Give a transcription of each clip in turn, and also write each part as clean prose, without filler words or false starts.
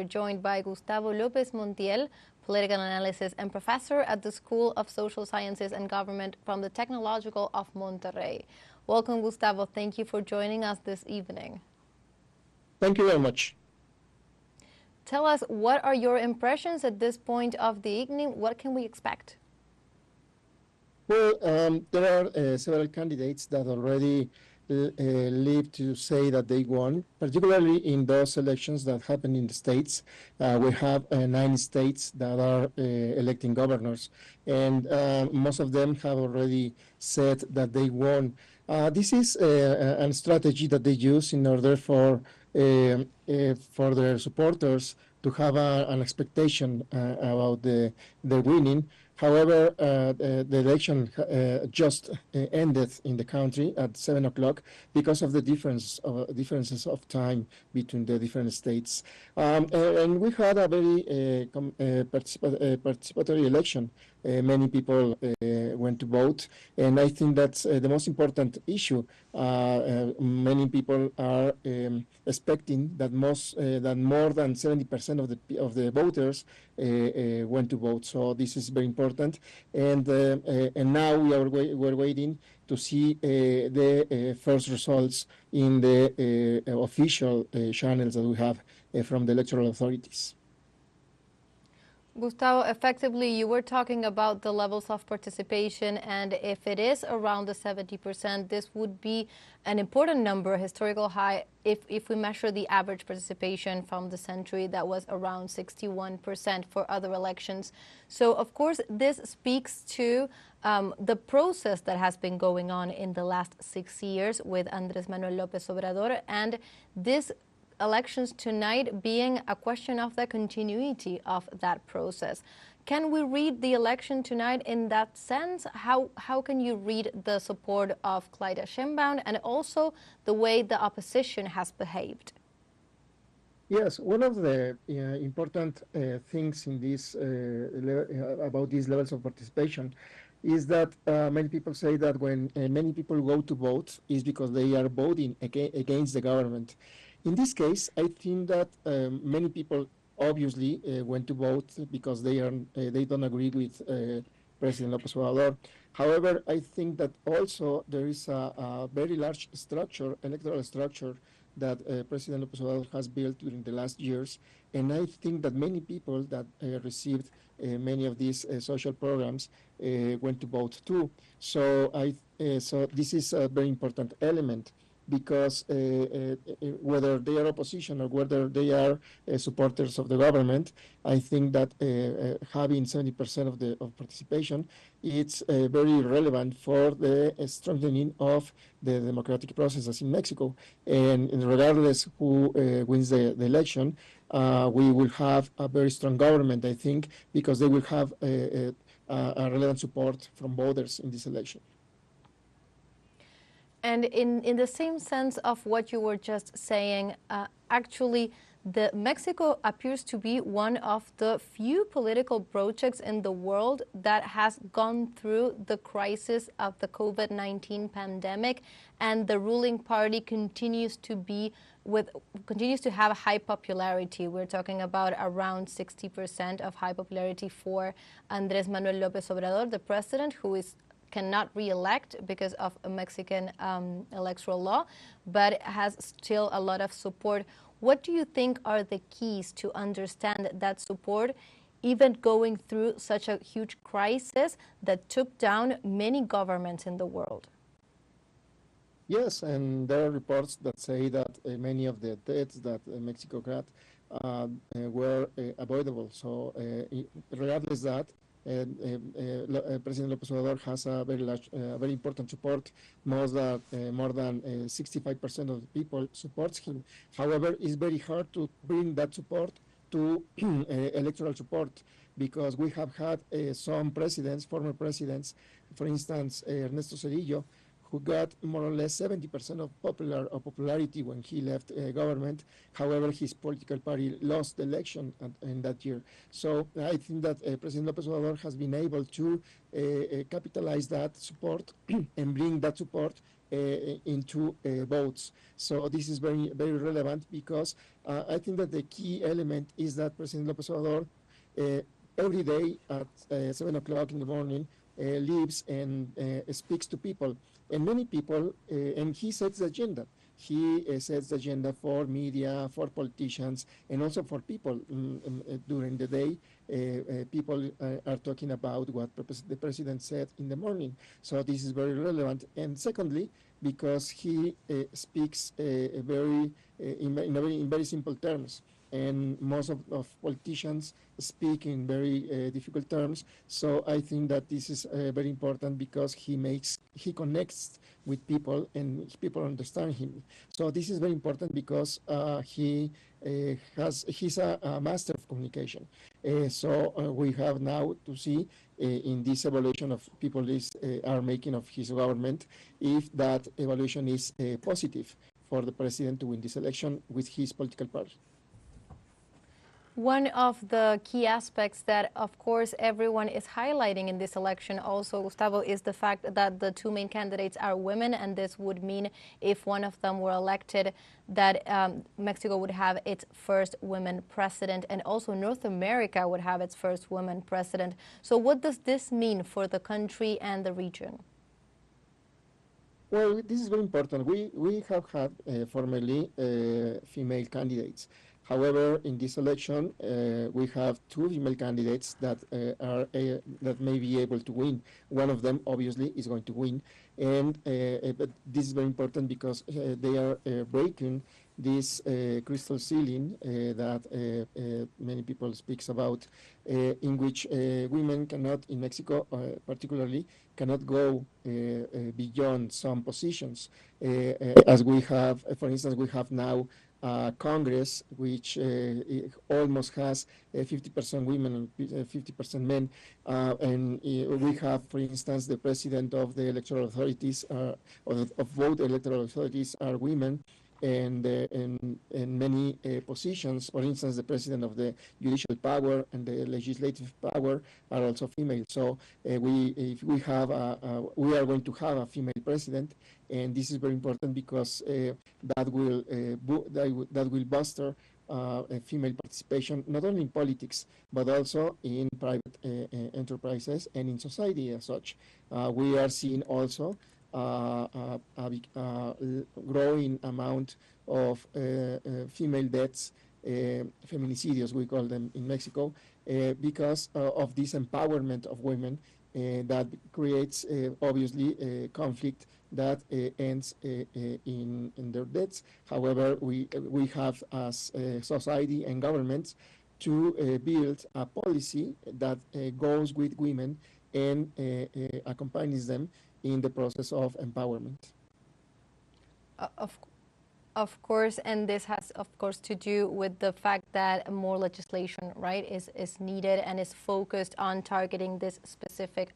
joined by Gustavo Lopez Montiel, political analyst and professor at the School of Social Sciences and Government from the Technological of Monterrey. Welcome, Gustavo. Thank you for joining us this evening. Thank you very much. Tell us, what are your impressions at this point of the evening? What can we expect? Well, there are several candidates that already live to say that they won, particularly in those elections that happen in the states. We have 9 states that are electing governors, and most of them have already said that they won. This is a strategy that they use in order for their supporters to have an expectation about the winning. However, the election just ended in the country at 7 o'clock because of the differences of time between the different states. And we had a very participatory election. Many people went to vote, and I think that's the most important issue. Many people are expecting that more than 70% of the voters went to vote. So this is very important, and now we're waiting to see the first results in the official channels that we have from the electoral authorities. Gustavo, effectively, you were talking about the levels of participation, and if it is around the 70%, this would be an important number, a historical high, if we measure the average participation from the century that was around 61% for other elections. So, of course, this speaks to the process that has been going on in the last 6 years with Andrés Manuel López Obrador, and this elections tonight being a question of the continuity of that process. Can we read the election tonight in that sense? How can you read the support of Claudia Sheinbaum and also the way the opposition has behaved? Yes, one of the important things in this about these levels of participation is that many people say that when many people go to vote is because they are voting against the government. In this case, I think that many people obviously went to vote because they don't agree with President López Obrador. However, I think that also there is a very large electoral structure that President López Obrador has built during the last years, and I think that many people that received many of these social programs went to vote too. So this is a very important element, because whether they are opposition or whether they are supporters of the government, I think that having 70% of participation, it's very relevant for the strengthening of the democratic processes in Mexico. And regardless who wins the election, we will have a very strong government, I think, because they will have a relevant support from voters in this election. And in the same sense of what you were just saying, actually, Mexico appears to be one of the few political projects in the world that has gone through the crisis of the COVID-19 pandemic, and the ruling party continues to have high popularity. We're talking about around 60% of high popularity for Andrés Manuel López Obrador, the president, who cannot re-elect because of a Mexican electoral law, but has still a lot of support. What do you think are the keys to understand that support, even going through such a huge crisis that took down many governments in the world? Yes, and there are reports that say that many of the deaths that Mexico got were avoidable. So regardless that, President López Obrador has a very important support. More than 65% of the people supports him. However, it's very hard to bring that support to electoral support, because we have had some former presidents, for instance, Ernesto Zedillo, who got more or less 70% of popularity when he left government. However, his political party lost the election in that year. So I think that President López Obrador has been able to capitalize that support and bring that support into votes. So this is very, very relevant because I think that the key element is that President López Obrador uh, every day at 7 o'clock in the morning lives and speaks to people. And many people, and he sets the agenda. He sets the agenda for media, for politicians, and also for people during the day. People are talking about what the president said in the morning. So this is very relevant. And secondly, because he speaks in very simple terms. And most of politicians speak in very difficult terms. So I think that this is very important because he connects with people and people understand him. So this is very important because he's a master of communication. So we have now to see in this evaluation of people are making of his government if that evaluation is positive for the president to win this election with his political party. One of the key aspects that, of course, everyone is highlighting in this election also, Gustavo, is the fact that the two main candidates are women, and this would mean if one of them were elected that Mexico would have its first women president, and also North America would have its first women president. So what does this mean for the country and the region? Well, this is very important. We have had formerly female candidates. However, in this election, we have two female candidates that that may be able to win. One of them, obviously, is going to win, and but this is very important because they are breaking this crystal ceiling that many people speaks about, in which women cannot, in Mexico particularly, cannot go beyond some positions. As we have, for instance, we have now Congress, which almost has 50% women and 50% men. And we have, for instance, the president of the electoral authorities, of both electoral authorities are women. And many positions, for instance, the president of the judicial power and the legislative power are also female. So if we have we are going to have a female president, and this is very important because that will bolster female participation not only in politics but also in private enterprises and in society as such. We are seeing also a growing amount of female deaths, feminicidios, we call them in Mexico, because of this empowerment of women that creates, obviously, a conflict that ends in their deaths. However, we have, as society and governments, to build a policy that goes with women and accompanies them in the process of empowerment. Of course, and this has, of course, to do with the fact that more legislation, right, is needed and is focused on targeting this specific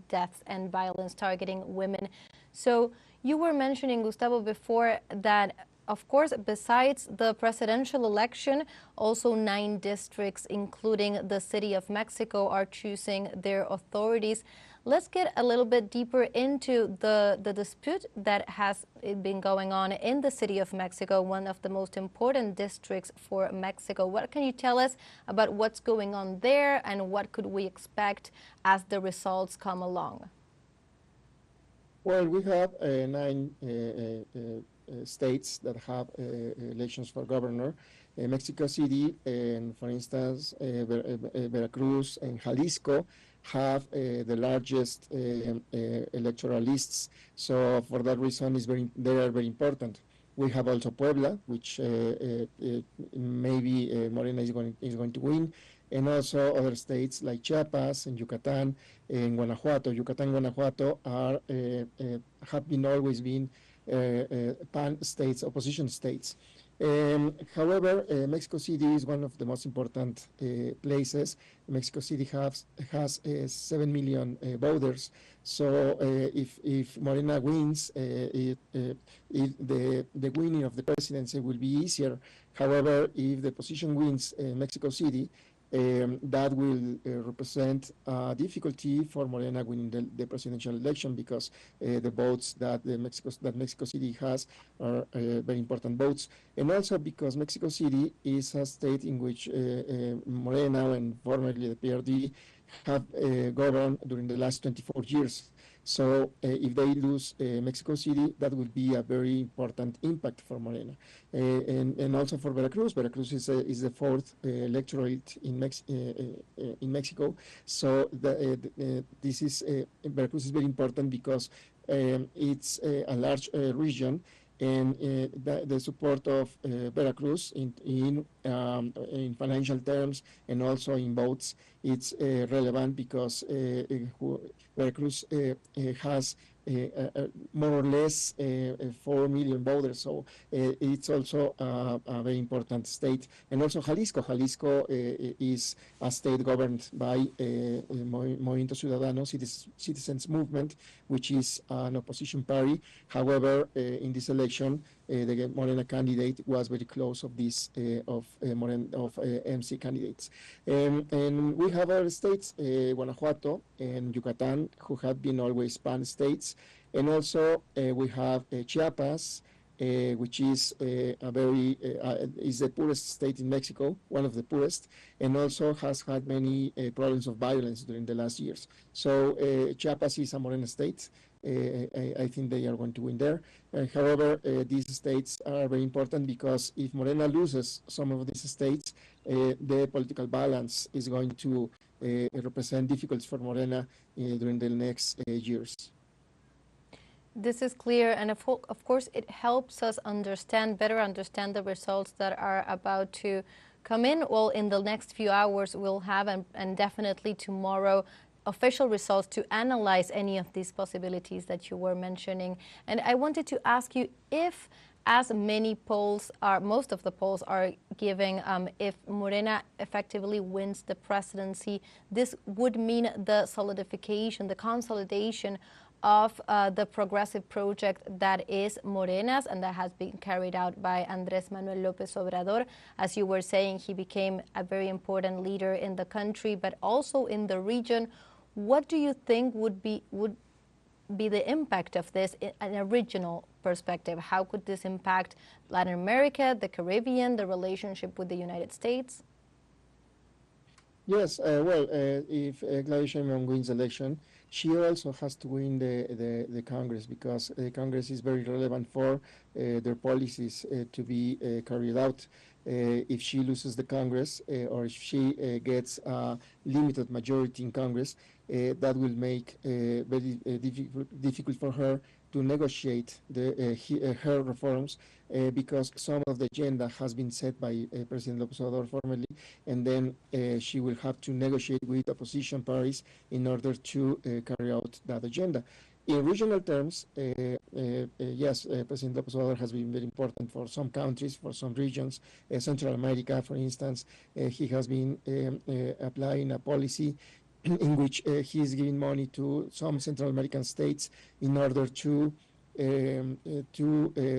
deaths and violence targeting women. So you were mentioning, Gustavo, before that, of course, besides the presidential election, also 9 districts, including the city of Mexico, are choosing their authorities. Let's get a little bit deeper into the dispute that has been going on in the city of Mexico, one of the most important districts for Mexico. What can you tell us about what's going on there and what could we expect as the results come along? Well, we have 9 states that have elections for governor. Mexico City and, for instance, Veracruz and Jalisco have the largest electoral lists. So for that reason, they are very important. We have also Puebla, which maybe Morena is going to win, and also other states like Chiapas and Yucatan and Guanajuato. Yucatan and Guanajuato have always been pan states, opposition states. However, Mexico City is one of the most important places. Mexico City has 7 million voters. So if Morena wins, the winning of the presidency will be easier. However, if the opposition wins Mexico City, that will represent difficulty for Morena winning the presidential election, because the votes that Mexico City has are very important votes, and also because Mexico City is a state in which Morena and formerly the PRD have governed during the last 24 years. So if they lose Mexico City, that would be a very important impact for Morena, and also for Veracruz. Veracruz is the fourth electorate in Mexico. So this is Veracruz is very important because it's a large region, and the support of Veracruz in financial terms and also in votes, it's relevant because Veracruz has more or less 4 million voters, so it's also a very important state. And also Jalisco. Jalisco is a state governed by Movimiento Ciudadano, Citizens Movement, which is an opposition party. However, in this election, the Morena candidate was very close of this of MC candidates, and we have other states, Guanajuato and Yucatan, who have been always pan states, and also we have Chiapas, which is is the poorest state in Mexico, one of the poorest, and also has had many problems of violence during the last years. So Chiapas is a Morena state. I think they are going to win there. However, these states are very important because if Morena loses some of these states, the political balance is going to represent difficulties for Morena during the next years. This is clear, and of course it helps us better understand the results that are about to come in. Well, in the next few hours we'll have, and definitely tomorrow, official results to analyze any of these possibilities that you were mentioning. And I wanted to ask you if, as most of the polls are giving, if Morena effectively wins the presidency, this would mean the solidification, the consolidation of the progressive project that is Morena's and that has been carried out by Andrés Manuel López Obrador. As you were saying, he became a very important leader in the country, but also in the region. What do you think would be the impact of this in a regional perspective? How could this impact Latin America, the Caribbean, the relationship with the United States? Yes, if Claudia Sheinbaum wins the election, she also has to win the Congress, because the Congress is very relevant for their policies to be carried out. If she loses the Congress, or if she gets a limited majority in Congress, that will make very difficult for her to negotiate her reforms, because some of the agenda has been set by President López Obrador formally, and then she will have to negotiate with opposition parties in order to carry out that agenda. In regional terms, yes, President López Obrador has been very important for some countries, for some regions. Central America, for instance, he has been applying a policy in which he is giving money to some Central American states in order to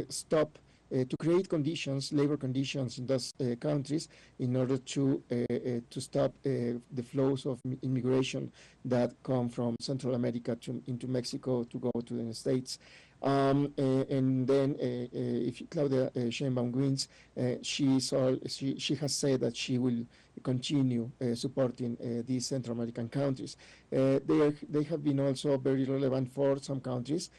stop, to create conditions, labor conditions in those countries, in order to stop the flows of immigration that come from Central America into Mexico to go to the States. And then if Claudia Sheinbaum wins, she has said that she will continue supporting these Central American countries. They have been also very relevant for some countries,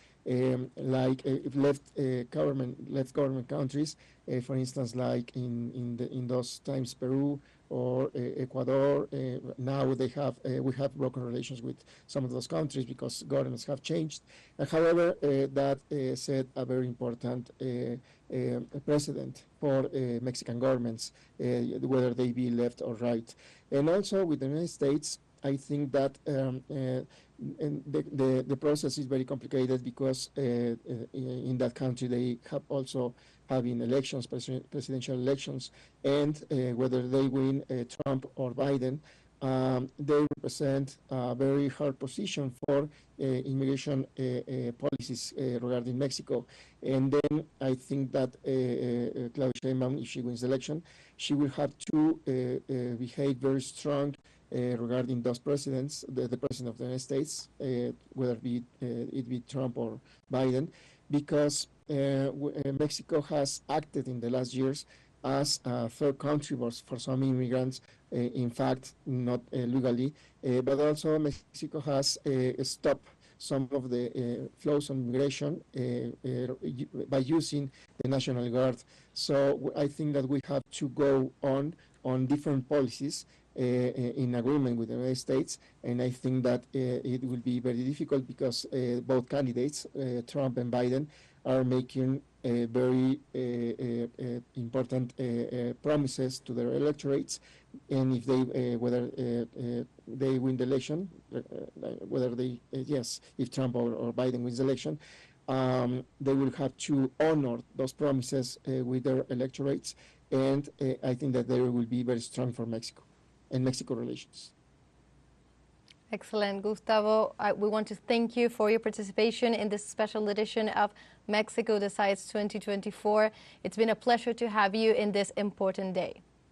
like left government countries, for instance, like in those times Peru or Ecuador. Now we have broken relations with some of those countries because governments have changed. However, that set a very important precedent for Mexican governments, whether they be left or right. And also with the United States, I think that the process is very complicated because in that country they have also having elections, presidential elections, and whether they win Trump or Biden, they represent a very hard position for immigration policies regarding Mexico. And then I think that Claudia Sheinbaum, if she wins the election, she will have to behave very strong regarding those presidents, the president of the United States, whether it be Trump or Biden, because Mexico has acted in the last years as a third country for some immigrants, in fact, not legally, but also Mexico has stopped some of the flows on immigration by using the National Guard. So I think that we have to go on different policies in agreement with the United States, and I think that it will be very difficult because both candidates, Trump and Biden, are making very important promises to their electorates, and if they whether they win the election, whether they if Trump or Biden wins the election, they will have to honor those promises with their electorates, and I think that they will be very strong for Mexico and Mexico relations. Excellent, Gustavo. We want to thank you for your participation in this special edition of Mexico Decides 2024. It's been a pleasure to have you in this important day.